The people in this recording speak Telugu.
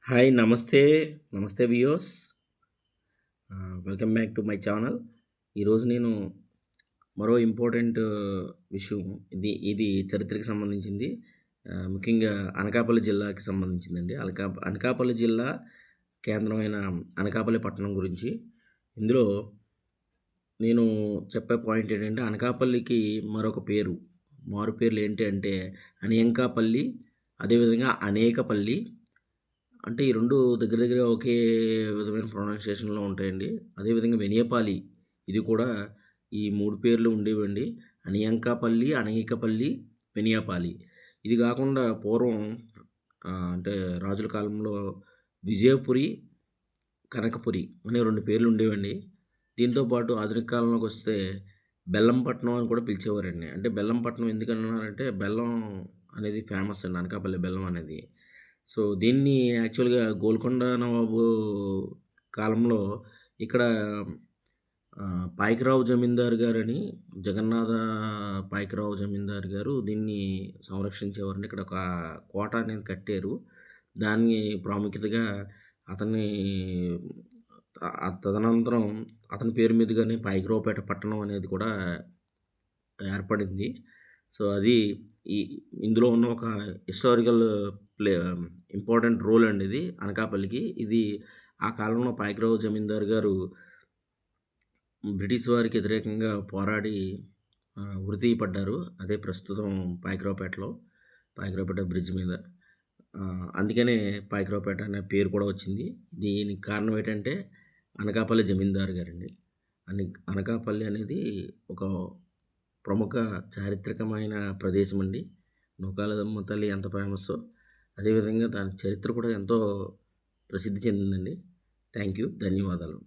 హాయ్ నమస్తే. నమస్తే వియోస్. Welcome back to my channel. ఈరోజు నేను మరో ఇంపార్టెంట్ విషయం ఇది చరిత్రకి సంబంధించింది. ముఖ్యంగా అనకాపల్లి జిల్లాకి సంబంధించిందండి. అనకాపల్లి జిల్లా కేంద్రమైన అనకాపల్లి పట్టణం గురించి. ఇందులో నేను చెప్పే పాయింట్ ఏంటంటే అనకాపల్లికి మరొక పేరు, మారు పేర్లు ఏంటి అంటే అనియంకాపల్లి, అదేవిధంగా అనేకపల్లి. అంటే ఈ 2 దగ్గర దగ్గర ఒకే విధమైన ప్రొనౌన్సియేషన్‌లో ఉంటాయండి. అదేవిధంగా వెనియపాలి, ఇది కూడా ఈ 3 పేర్లు ఉండేవండి. అనియంకాపల్లి, అనయికపల్లి, వెనియాపాలి. ఇది గాకుండా పూర్వం అంటే రాజుల కాలంలో విజయపురి, కనకపురి అనే 2 పేర్లు ఉండేవండి. దీంతో పాటు ఆధునిక కాలంలోకొస్తే బెల్లంపట్నం అని కూడా పిలిచేవారండి. అంటే బెల్లంపట్నం ఎందుకన్నారంటే బెల్లం అనేది ఫేమస్ అండి, అనకాపల్లి బెల్లం అనేది. సో, దీన్ని యాక్చువల్‌గా గోల్కొండ నవాబు కాలంలో ఇక్కడ పాయకరావు జమీందారు గారని, జగన్నాథ పాయకరావు జమీందారు గారు దీన్ని సంరక్షించేవారండి. ఇక్కడ ఒక కోట అనేది కట్టారు. దాన్ని ప్రాముఖ్యతగా అతన్ని తదనంతరం అతని పేరు మీదుగానే పాయకరావుపేట పట్టణం అనేది కూడా ఏర్పడింది. సో, అది ఈ ఇందులో ఉన్న ఒక హిస్టారికల్ ప్లే ఇంపార్టెంట్ రోల్ అండి ఇది అనకాపల్లికి. ఇది ఆ కాలంలో పాయకరావు జమీందారు గారు బ్రిటిష్ వారికి వ్యతిరేకంగా పోరాడి ఉరి పడ్డారు. అదే ప్రస్తుతం పాయకరావుపేట బ్రిడ్జ్ మీద. అందుకనే పాయకరావుపేట అనే పేరు కూడా వచ్చింది. దీనికి కారణం ఏంటంటే అనకాపల్లి జమీందారు గారండి. అనకాపల్లి అనేది ఒక ప్రముఖ చారిత్రకమైన ప్రదేశమండి. నూకాలమ్మ తల్లి ఎంత ఫేమస్సో, అదేవిధంగా దాని చరిత్ర కూడా ఎంతో ప్రసిద్ధి చెందిందండి. Thank you. ధన్యవాదాలు.